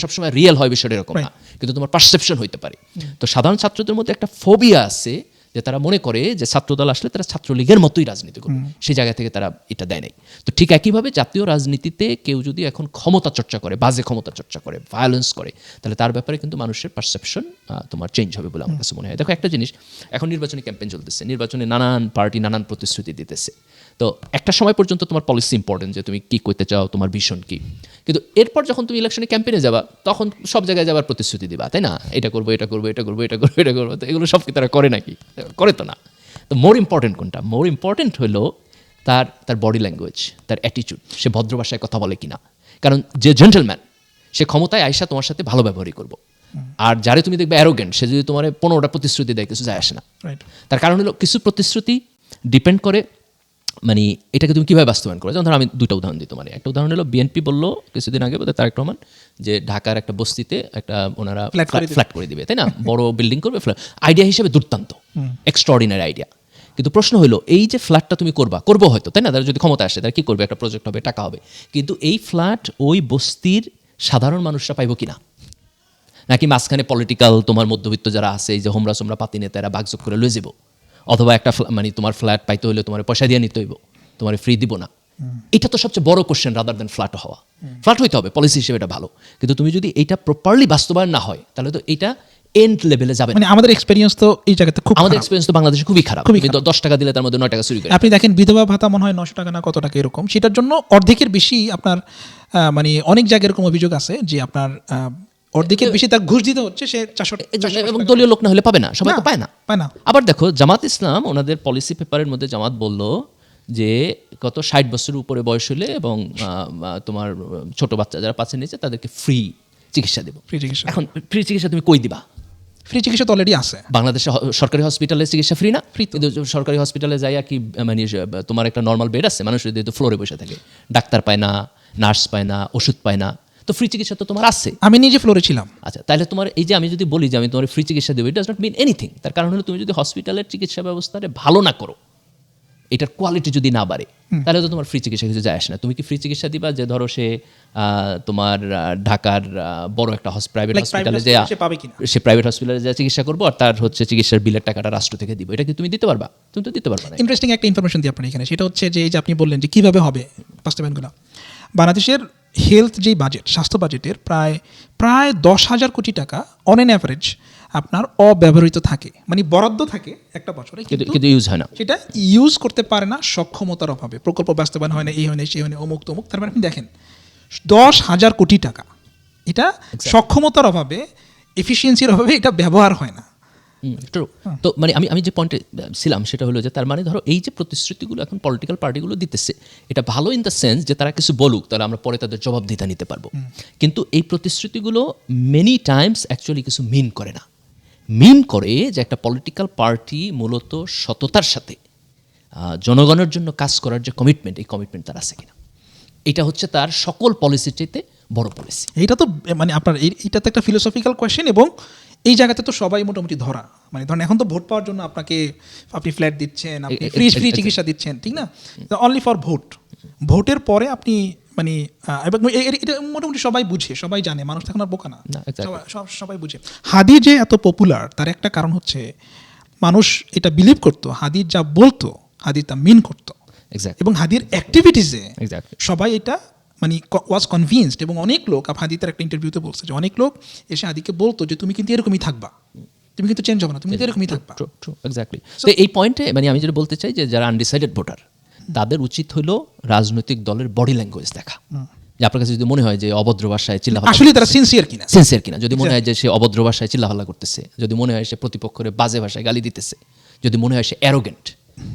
Speaker 1: সবসময় রিয়েল হয় বিষয়টা এরকম না, কিন্তু তোমার পারসেপশন হইতে পারে। তো সাধারণ ছাত্রদের মধ্যে একটা ফোবিয়া আছে যে তারা মনে করে যে ছাত্রদল আসলে তারা ছাত্রলীগের মতোই রাজনীতি করবে, সেই জায়গা থেকে তারা এটা দেয় নাই। তো ঠিক একইভাবে জাতীয় রাজনীতিতে কেউ যদি এখন ক্ষমতা চর্চা করে, বাজে ক্ষমতা চর্চা করে, ভায়োলেন্স করে, তাহলে তার ব্যাপারে কিন্তু মানুষের পারসেপশন তোমার চেঞ্জ হবে বলে আমার কাছে মনে হয়। দেখো একটা জিনিস, এখন নির্বাচনী ক্যাম্পেইন চলতেছে, নির্বাচনে নানান পার্টি নানান প্রতিশ্রুতি দিতেছে। তো একটা সময় পর্যন্ত তোমার পলিসি ইম্পর্টেন্ট যে তুমি কী করতে চাও, তোমার ভিশন কী, কিন্তু এরপর যখন তুমি ইলেকশনে ক্যাম্পেইনে যাবা তখন সব জায়গায় যাবার প্রতিশ্রুতি দিবা, তাই না? এটা করবো, এটা করবো, এটা করবো, এটা করবো, এটা করবো। তো এগুলো সব কি তারা করে নাকি? করে তো না। তো মোর ইম্পর্টেন্ট কোনটা? মোর ইম্পর্টেন্ট হলো তার বডি ল্যাঙ্গুয়েজ, তার অ্যাটিচিউড, সে ভদ্র ভাষায় কথা বলে কিনা। কারণ যে জেন্টলম্যান সে ক্ষমতায় আইসা তোমার সাথে ভালো ব্যবহারই করবো। আর যারে তুমি দেখবে অ্যারোগেন্ট, সে যদি তোমার 15টা প্রতিশ্রুতি দেয়, কিছু যায় আসে না। তার কারণ হলো কিছু প্রতিশ্রুতি ডিপেন্ড করে মানে এটাকে তুমি কীভাবে বাস্তবায়ন করো। যেমন ধরো আমি দুটো উদাহরণ দিই তোমার। একটা উদাহরণ হলো বিএনপি বললো কিছুদিন আগে বোধহয় তারেক রহমান যে ঢাকার একটা বস্তিতে একটা ওনারা ফ্ল্যাট করে দিবে, তাই না? বড় বিল্ডিং করবে, আইডিয়া হিসেবে দুর্দান্ত, এক্সট্রাঅর্ডিনারি আইডিয়া। কিন্তু প্রশ্ন হলো এই যে ফ্ল্যাটটা তুমি করবো হয়তো, তাই না? তারা যদি ক্ষমতা আসে তারা কী করবে? একটা প্রজেক্ট হবে, টাকা হবে, কিন্তু এই ফ্ল্যাট ওই বস্তির সাধারণ মানুষরা পাইব কিনা, নাকি মাঝখানে পলিটিক্যাল তোমার মধ্যবিত্ত যারা আছে, এই যে হোমরা সোমরা পাতি নেতারা ভাগযোগ করে লয়ে যাবো, অথবা একটা মানে তোমার ফ্ল্যাট পাইতে হলে তোমার পয়সা দিয়ে নিতে হইব, তোমার ফ্রি দিব না। এটা তো সবচেয়ে বড় কোশ্চেন রাদার দেন ফ্ল্যাট হওয়া। ফ্ল্যাট হইতে হবে, পলিসি হিসেবে এটা ভালো, কিন্তু তুমি যদি এটা প্রপারলি বাস্তবায়ন না হয় তাহলে তো এটা এন্ড লেভেলে যাবে।
Speaker 2: মানে আমাদের এক্সপেরিয়েন্স তো এই জায়গাতে খুব,
Speaker 1: আমাদের এক্সপেরিয়েন্স তো বাংলাদেশে খুবই খারাপ। 10 টাকা দিলে তার মধ্যে 9 টাকা চুরি করে।
Speaker 2: আপনি দেখেন বিধবা ভাতা মনে হয় 900 টাকা না কত টাকা এরকম, সেটার জন্য অর্ধেকের বেশি আপনার মানে অনেক জায়গায় এরকম অভিযোগ আছে যে আপনার অর্ধেকের বেশি তার ঘুষ দিতে হচ্ছে, সে 400
Speaker 1: এবং দলীয় লোক না হলে পাবে না, সবাই তো পায় না।
Speaker 2: আবার
Speaker 1: দেখো জামাত ইসলাম ওনাদের পলিসি পেপারের মধ্যে জামাত বলল যে কত 60 বছরের উপরে বয়স হলে এবং তোমার ছোট বাচ্চা যারা পাচ্ছে নিচে তাদেরকে ফ্রি চিকিৎসা দেব। এখন ফ্রি চিকিৎসা তুমি কই দিবা?
Speaker 2: ফ্রি চিকিৎসা তো অলরেডি আছে
Speaker 1: বাংলাদেশে। সরকারি হসপিটালে চিকিৎসা ফ্রি না? কিন্তু সরকারি হসপিটালে যাইয়া কি মানে তোমার একটা নর্মাল বেড আছে, মানুষ যদি ফ্লোরে বসে থাকে, ডাক্তার পায় না, নার্স পায় না, ওষুধ পায় না, তো ফ্রি চিকিৎসা তো তোমার আছে।
Speaker 2: আমি নিজে ফ্লোরে ছিলাম।
Speaker 1: আচ্ছা, তাহলে তোমার এই যে আমি যদি বলি যে আমি তোমার ফ্রি চিকিৎসা দেবো, it does not mean anything. তার কারণ হলো তুমি যদি হসপিটালের চিকিৎসা ব্যবস্থাটা ভালো না করো, এটার কোয়ালিটি যদি না বাড়ে, তাহলে তো তোমার ফ্রি চিকিৎসা কিছু যায় আসে না। তুমি কি ফ্রি চিকিৎসা দিবা যে ধরো সে তোমার ঢাকার বড় একটা প্রাইভেট হসপিটালে সে প্রাইভেট হসপিটালে যা চিকিৎসা করবো আর তার হচ্ছে চিকিৎসার বিলের টাকাটা রাষ্ট্র থেকে দিব, এটা কি তুমি দিতে পারবা? তুমি তো দিতে পারবা না।
Speaker 2: ইন্টারেস্টিং একটা ইনফরমেশন দিই আপনার এখানে, সেটা হচ্ছে যে এই যে আপনি বললেন যে কীভাবে হবে বাস্তবায়নগুলো। বাংলাদেশের হেলথ যেই বাজেট, স্বাস্থ্য বাজেটের প্রায় 10,000 কোটি টাকা অন এন অ্যাভারেজ আপনার অব্যবহৃত থাকে, মানে বরাদ্দ থাকে একটা বছরে,
Speaker 1: কিন্তু ইউজ হয় না,
Speaker 2: সেটা ইউজ করতে পারে না সক্ষমতার অভাবে। প্রকল্প বাস্তবায়ন হয় না, এই হয় না, সেই হয় না, অমুক তমুক। তার মানে আপনি দেখেন 10,000 কোটি টাকা, এটা সক্ষমতার অভাবে, এফিসিয়েন্সির অভাবে এটা ব্যবহার হয় না।
Speaker 1: তো মানে আমি যে পয়েন্টে ছিলাম সেটা হলো যে তার মানে ধরো এই যে প্রতিশ্রুতিগুলো এখন পলিটিক্যাল পার্টিগুলো দিতেছে, এটা ভালো ইন দ্য সেন্স যে তারা কিছু বলুক, তাহলে আমরা পরে তাদের জবাবদিহিতা নিতে পারবো। কিন্তু এই প্রতিশ্রুতিগুলো মেনি টাইমস অ্যাকচুয়ালি কিছু মিন করে না। মিন করে যে একটা পলিটিক্যাল পার্টি মূলত সততার সাথে জনগণের জন্য কাজ করার যে কমিটমেন্ট, এই কমিটমেন্ট তার আছে কিনা, এটা হচ্ছে তার সকল পলিসির চাইতে বড় পলিসি।
Speaker 2: এইটা তো মানে আপনার এইটা তো একটা ফিলোসফিক্যাল কোয়েশ্চেন, এবং এই জায়গাতে তো সবাই মোটামুটি ধরা, মানে ধরেন এখন তো ভোট পাওয়ার জন্য আপনি ফ্ল্যাট দিচ্ছেন, আপনি ফ্রি চিকিৎসা দিচ্ছেন, ঠিক না? অনলি ফর ভোটের পরে আপনি মানে এটা মোটামুটি সবাই বুঝে, সবাই জানে, মানুষ এখন আর বোকা না, সবাই বুঝে। হাদি যে এত পপুলার তার একটা কারণ হচ্ছে মানুষ এটা বিলিভ করতো, হাদির যা বলতো হাদি তা মিন করতো, এবং হাদির অ্যাক্টিভিটিসে সবাই এটা মানে ওয়াজ কনভিন্সড। এবং অনেক লোক, হাদি তার একটা ইন্টারভিউতে বলছে যে অনেক লোক এসে হাদিকে বলতো যে তুমি কিন্তু এরকমই থাকবা, তুমি কিন্তু চেঞ্জ হবে না, তুমি কিন্তু এরকমই থাকবা।
Speaker 1: True exactly. তো এই পয়েন্টে মানে আমি যেটা বলতে চাই যে যারা আনডিসাইডেড ভোটার তাদের উচিত হলো রাজনৈতিক দলের বডি ল্যাঙ্গুয়েজ দেখা। যে আপনার কাছে যদি মনে হয় যে অভদ্র ভাষায় চিল্লাফাল্লা,
Speaker 2: আসলে তারা সিনসিয়ার কিনা,
Speaker 1: যদি মনে হয় যে সে অভদ্র ভাষায় চিল্লাফাল্লা করতেছে, যদি মনে হয় সে প্রতিপক্ষের বাজে ভাষায় গালি দিতেছে, যদি মনে হয় সে অ্যারোগেন্ট,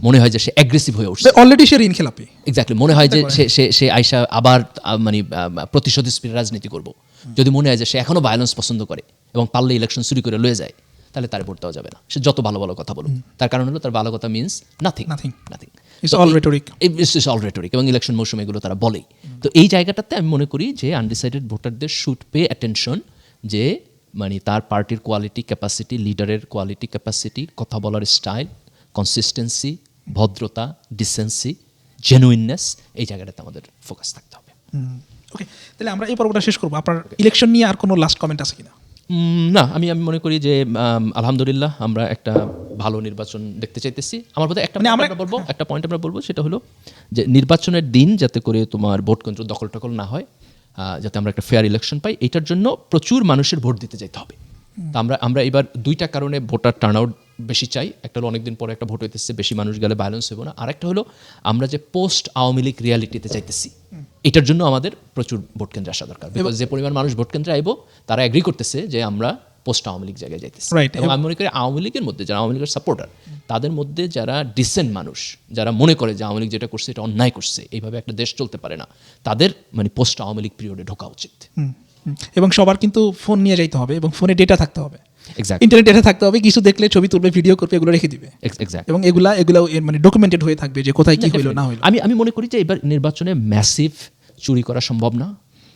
Speaker 1: মনে হয় যে সে অ্যাগ্রেসিভ হয়ে উঠছে,
Speaker 2: অলরেডি সে ঋণ খেলাপি,
Speaker 1: এক্স্যাক্টলি, মনে হয় যে সে আইসা আবার মানে প্রতিশোধ স্পিরিট রাজনীতি করব, যদি মনে হয় যে সে এখনো ভায়োলেন্স পছন্দ করে এবং পারলে ইলেকশন চুরি করে লয়ে যায়, তাহলে তার ভোট দেওয়া যাবে না। সে যত ভালো ভালো কথা বলুক, তার কারণ হলো তার ভালো কথা means nothing.
Speaker 2: It's all rhetoric.
Speaker 1: এবং ইলেকশন মৌসুমে এগুলো তারা বলেই। তো এই জায়গাটাতে আমি মনে করি যে আনডিসাইডেড ভোটারদের শুড পে অ্যাটেনশন, যে মানে তার পার্টির কোয়ালিটি ক্যাপাসিটি, লিডারের কোয়ালিটি ক্যাপাসিটি, কথা বলার স্টাইল, কনসিস্টেন্সি, ভদ্রতা, ডিসেন্সি, জেনুইননেস, এই জায়গাটাতে আমাদের ফোকাস থাকতে হবে।
Speaker 2: ওকে, তাহলে আমরা এই পর্বটা শেষ করবো। আপনার ইলেকশন নিয়ে আর কোনো লাস্ট কমেন্ট আছে কিনা?
Speaker 1: না, আমি মনে করি যে আলহামদুলিল্লাহ আমরা একটা ভালো নির্বাচন দেখতে চাইতেছি। আমার বোধহয় একটা পয়েন্ট আমরা বলবো, সেটা হলো যে নির্বাচনের দিন যাতে করে তোমার ভোট কেন্দ্র দখল টকল না হয়, যাতে আমরা একটা ফেয়ার ইলেকশন পাই, এটার জন্য প্রচুর মানুষের ভোট দিতে যেতে হবে। তো আমরা এবার দুইটা কারণে ভোটার টার্ন আউট বেশি চাই। একটা হলো অনেকদিন পরে একটা ভোট হইতেছে, বেশি মানুষ গেলে ভায়োলেন্স হইব না। আর একটা হলো আমরা যে পোস্ট আওয়ামী লীগ রিয়ালিটিতে চাইতেছি, এটার জন্য আমাদের প্রচুর ভোট কেন্দ্রে আসা দরকার। বিকজ যে পরিমাণ মানুষ ভোট কেন্দ্রে আইব, তারা এগ্রি করতেছে যে আমরা পোস্ট আওয়ামী লীগ জায়গায় যাইতেছি। এবং আমি মনে করি আওয়ামী লীগের মধ্যে যারা আওয়ামী লীগের সাপোর্টার, তাদের মধ্যে যারা ডিসেন্ট মানুষ, যারা মনে করে যে আওয়ামী লীগ যেটা করছে এটা অন্যায় করছে, এইভাবে একটা দেশ চলতে পারে না, তাদের মানে পোস্ট আওয়ামী লীগ পিরিয়ডে ঢোকা উচিত।
Speaker 2: এবং সবার কিন্তু ফোন নিয়ে যাইতে হবে এবং ফোনে ডেটা থাকতে হবে,
Speaker 1: এক্স্যাক্টলি,
Speaker 2: ইন্টারনেট ডেটা থাকতে হবে। কিছু দেখলে ছবি তুলবে, ভিডিও করবে, এগুলো রেখে দিবে,
Speaker 1: এক্স্যাক্টলি,
Speaker 2: এবং এগুলা মানে ডকুমেন্টেড হয়ে থাকবে যে কোথায় কি হইলো না হইলো।
Speaker 1: আমি মনে করি যে এবার নির্বাচনে ম্যাসিভ চুরি করা সম্ভব না,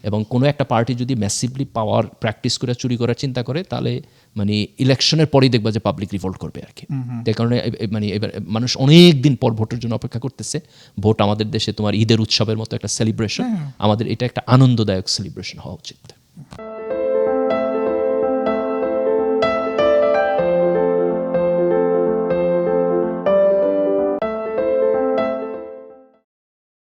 Speaker 1: এবং কোনো একটা পার্টি যদি ম্যাসিভলি পাওয়ার প্র্যাকটিস করে চুরি করার চিন্তা করে, তাহলে মানে ইলেকশনের পরেই দেখবা যে পাবলিক রিভোল্ট করবে আর কি। তাই কারণে মানে এবার মানুষ অনেক দিন পর ভোটের জন্য অপেক্ষা করতেছে। ভোট আমাদের দেশে তোমার ঈদের উৎসবের মতো একটা সেলিব্রেশন, আমাদের এটা একটা আনন্দদায়ক সেলিব্রেশন হওয়া উচিত।